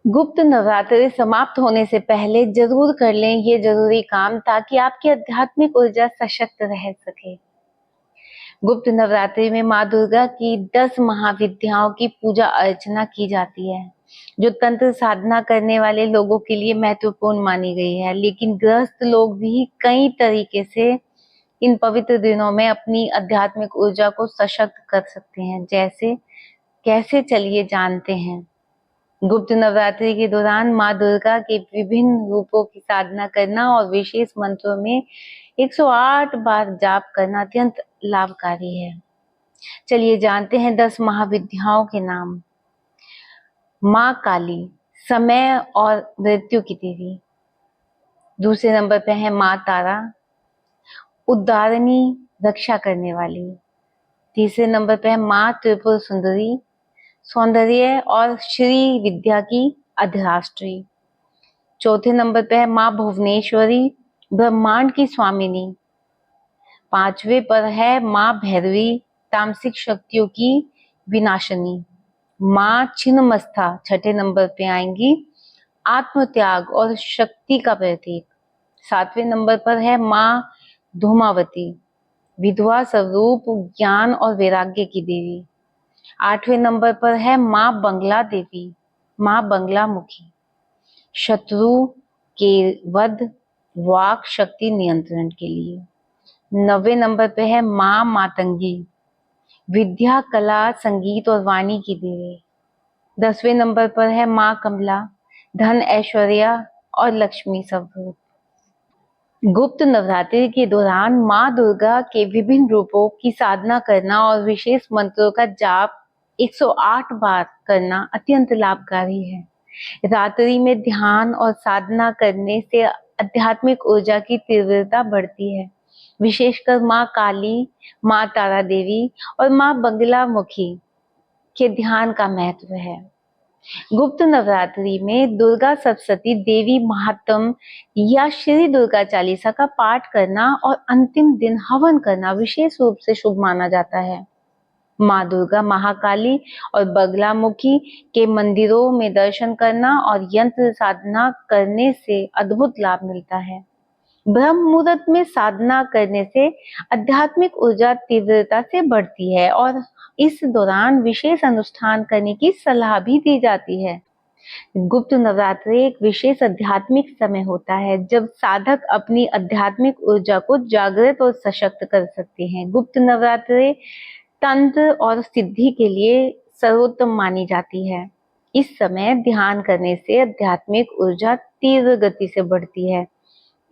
गुप्त नवरात्रि समाप्त होने से पहले जरूर कर लें ये जरूरी काम ताकि आपकी आध्यात्मिक ऊर्जा सशक्त रह सके। गुप्त नवरात्रि में माँ दुर्गा की 10 महाविद्याओं की पूजा अर्चना की जाती है, जो तंत्र साधना करने वाले लोगों के लिए महत्वपूर्ण मानी गई है। लेकिन गृहस्थ लोग भी कई तरीके से इन पवित्र दिनों में अपनी आध्यात्मिक ऊर्जा को सशक्त कर सकते हैं। जैसे कैसे, चलिए जानते हैं। गुप्त नवरात्रि के दौरान माँ दुर्गा के विभिन्न रूपों की साधना करना और विशेष मंत्रों में 108 बार जाप करना अत्यंत लाभकारी है। चलिए जानते हैं 10 महाविद्याओं के नाम। माँ काली, समय और मृत्यु की देवी। दूसरे नंबर पे है माँ तारा, उद्धारणी, रक्षा करने वाली। तीसरे नंबर पे है माँ त्रिपुर सुंदरी, सौंदर्य और श्री विद्या की अधिष्ठात्री। चौथे नंबर पे है माँ भुवनेश्वरी, ब्रह्मांड की स्वामिनी। पांचवे पर है माँ भैरवी, तामसिक शक्तियों की विनाशनी। माँ छिन्नमस्ता छठे नंबर पे आएंगी, आत्म त्याग और शक्ति का प्रतीक। सातवें नंबर पर है माँ धूमावती, विधवा स्वरूप, ज्ञान और वैराग्य की देवी। आठवें नंबर पर है माँ बंगला देवी, माँ बंगला मुखी, शत्रु के वध, वाक शक्ति नियंत्रण के लिए। 9वें नंबर पे है माँ मातंगी, विद्या, कला, संगीत और वाणी की देवी। 10वें नंबर पर है माँ कमला, धन, ऐश्वर्य और लक्ष्मी स्वरूप। गुप्त नवरात्रि के दौरान माँ दुर्गा के विभिन्न रूपों की साधना करना और विशेष मंत्रों का जाप 108 बार करना अत्यंत लाभकारी है। रात्रि में ध्यान और साधना करने से आध्यात्मिक ऊर्जा की तीव्रता बढ़ती है। विशेषकर माँ काली, माँ तारा देवी और माँ बंगला मुखी के ध्यान का महत्व है। गुप्त नवरात्रि में दुर्गा सप्तशती देवी महात्म या श्री दुर्गा चालीसा का पाठ करना और अंतिम दिन हवन करना विशेष रूप से शुभ माना जाता है। माँ दुर्गा, महाकाली और बगलामुखी के मंदिरों में दर्शन करना और यंत्र साधना करने से अद्भुत लाभ मिलता है। ब्रह्म मुहूर्त में साधना करने से आध्यात्मिक ऊर्जा तीव्रता से बढ़ती है और इस दौरान विशेष अनुष्ठान करने की सलाह भी दी जाती है। गुप्त नवरात्रि एक विशेष आध्यात्मिक समय होता है जब साधक अपनी आध्यात्मिक ऊर्जा को जागृत और सशक्त कर सकते हैं। गुप्त नवरात्रि तंत्र और सिद्धि के लिए सर्वोत्तम मानी जाती है। इस समय ध्यान करने से आध्यात्मिक ऊर्जा तीव्र गति से बढ़ती है।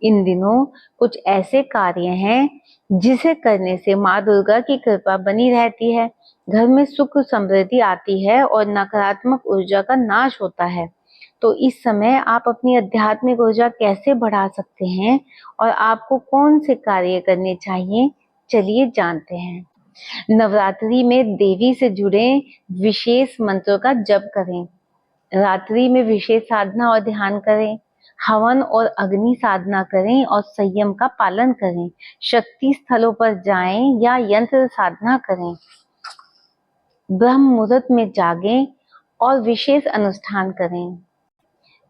इन दिनों कुछ ऐसे कार्य हैं जिसे करने से माँ दुर्गा की कृपा बनी रहती है, घर में सुख समृद्धि आती है और नकारात्मक ऊर्जा का नाश होता है। तो इस समय आप अपनी आध्यात्मिक ऊर्जा कैसे बढ़ा सकते हैं और आपको कौन से कार्य करने चाहिए, चलिए जानते हैं। नवरात्रि में देवी से जुड़े विशेष मंत्रों का जप करें। रात्रि में विशेष साधना और ध्यान करें। हवन और अग्नि साधना करें और संयम का पालन करें। शक्ति स्थलों पर जाएं या यंत्र साधना करें। ब्रह्म मुहूर्त में जागें और विशेष अनुष्ठान करें।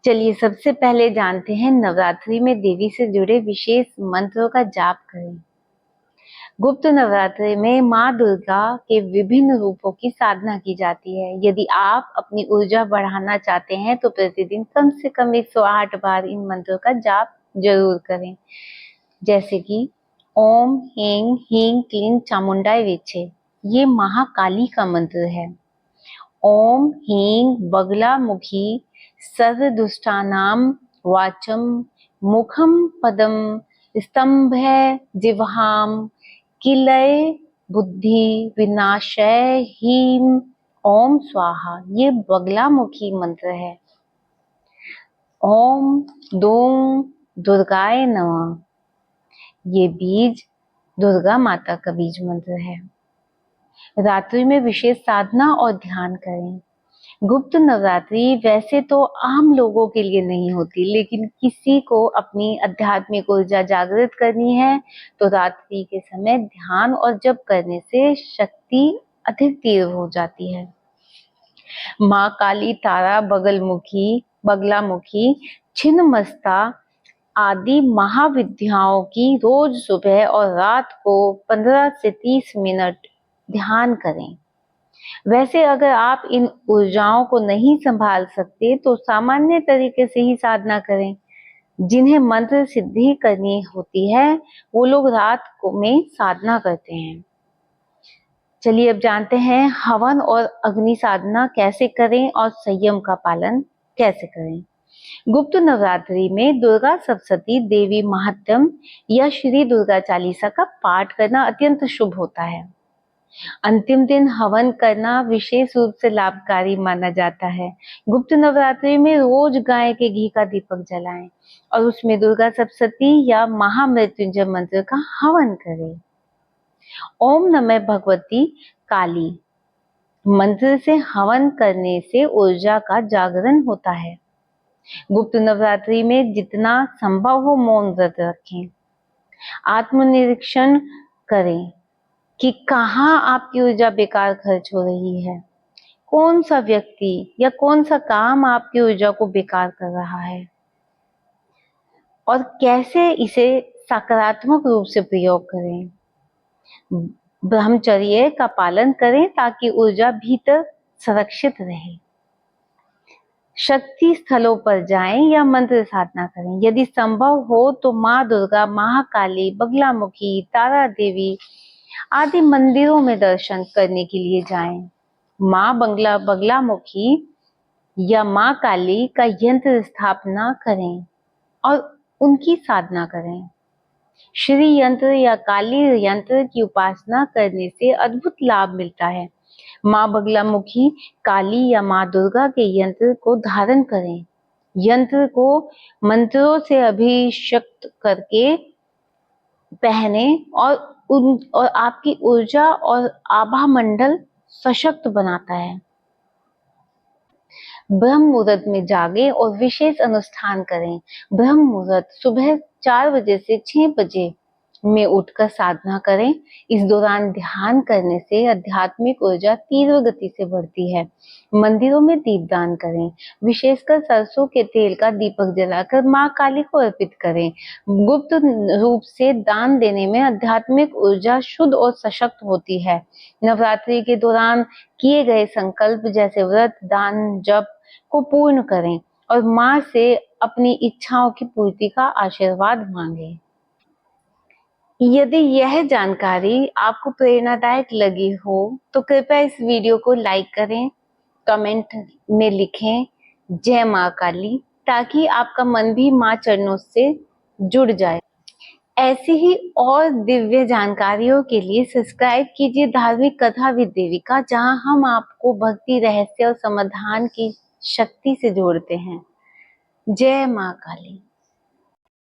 चलिए सबसे पहले जानते हैं नवरात्रि में देवी से जुड़े विशेष मंत्रों का जाप करें। गुप्त नवरात्रि में माँ दुर्गा के विभिन्न रूपों की साधना की जाती है। यदि आप अपनी ऊर्जा बढ़ाना चाहते हैं तो प्रतिदिन कम से कम 108 बार इन मंत्रों का जाप जरूर करें। जैसे कि ओम ह्रीं ह्रीं क्लीं चामुंडाय विचे, ये महाकाली का मंत्र है। ओम ह्रीं बगलामुखी सर्व दुष्टानां वाचम मुखम पदम स्तंभे जिह्वाम किलय बुद्धि विनाशय ह्रीं ओम स्वाहा, ये बगलामुखी मंत्र है। ओम दूं दुर्गाय नमः, ये बीज दुर्गा माता का बीज मंत्र है। रात्रि में विशेष साधना और ध्यान करें। गुप्त नवरात्रि वैसे तो आम लोगों के लिए नहीं होती, लेकिन किसी को अपनी आध्यात्मिक ऊर्जा जागृत करनी है तो रात्रि के समय ध्यान और जप करने से शक्ति अधिक तीव्र हो जाती है। माँ काली, तारा बगलामुखी, छिन्नमस्ता आदि महाविद्याओं की रोज सुबह और रात को 15 से 30 मिनट ध्यान करें। वैसे अगर आप इन ऊर्जाओं को नहीं संभाल सकते तो सामान्य तरीके से ही साधना करें। जिन्हें मंत्र सिद्धि करनी होती है वो लोग रात को में साधना करते हैं। चलिए अब जानते हैं हवन और अग्नि साधना कैसे करें और संयम का पालन कैसे करें। गुप्त नवरात्रि में दुर्गा सप्तशती देवी महात्म्य या श्री दुर्गा चालीसा का पाठ करना अत्यंत शुभ होता है। अंतिम दिन हवन करना विशेष रूप से लाभकारी माना जाता है। गुप्त नवरात्रि में रोज गाय के घी का दीपक जलाएं और उसमें दुर्गा सप्तशती या महामृत्युंजय मंत्र का हवन करें। ओम नमः भगवती काली मंत्र से हवन करने से ऊर्जा का जागरण होता है। गुप्त नवरात्रि में जितना संभव हो मौन व्रत रखें। आत्मनिरीक्षण करें कि कहाँ आपकी ऊर्जा बेकार खर्च हो रही है, कौन सा व्यक्ति या कौन सा काम आपकी ऊर्जा को बेकार कर रहा है और कैसे इसे सकारात्मक रूप से प्रयोग करें। ब्रह्मचर्य का पालन करें ताकि ऊर्जा भीतर सुरक्षित रहे। शक्ति स्थलों पर जाएं या मंत्र साधना करें। यदि संभव हो तो माँ दुर्गा, महाकाली, बगलामुखी, तारा देवी आदि मंदिरों में दर्शन करने के लिए जाएं। माँ बगलामुखी या माँ काली का यंत्र स्थापना करें और उनकी साधना करें। श्री यंत्र या काली यंत्र की उपासना करने से अद्भुत लाभ मिलता है। माँ बगलामुखी, काली या माँ दुर्गा के यंत्र को धारण करें। यंत्र को मंत्रों से अभिषेक करके पहने और आपकी ऊर्जा और आभा मंडल सशक्त बनाता है। ब्रह्म मुहूर्त में जागे और विशेष अनुष्ठान करें। ब्रह्म मुहूर्त सुबह 4 बजे से 6 बजे में उठकर साधना करें। इस दौरान ध्यान करने से आध्यात्मिक ऊर्जा तीव्र गति से बढ़ती है। मंदिरों में दीपदान करें। विशेषकर सरसों के तेल का दीपक जलाकर माँ काली को अर्पित करें। गुप्त रूप से दान देने में आध्यात्मिक ऊर्जा शुद्ध और सशक्त होती है। नवरात्रि के दौरान किए गए संकल्प जैसे व्रत, दान, जप को पूर्ण करें और माँ से अपनी इच्छाओं की पूर्ति का आशीर्वाद मांगे। यदि यह जानकारी आपको प्रेरणादायक लगी हो तो कृपया इस वीडियो को लाइक करें, कमेंट में लिखें जय माँ काली, ताकि आपका मन भी माँ चरणों से जुड़ जाए। ऐसी ही और दिव्य जानकारियों के लिए सब्सक्राइब कीजिए धार्मिक कथा विद देविका, जहां हम आपको भक्ति, रहस्य और समाधान की शक्ति से जोड़ते हैं। जय माँ काली।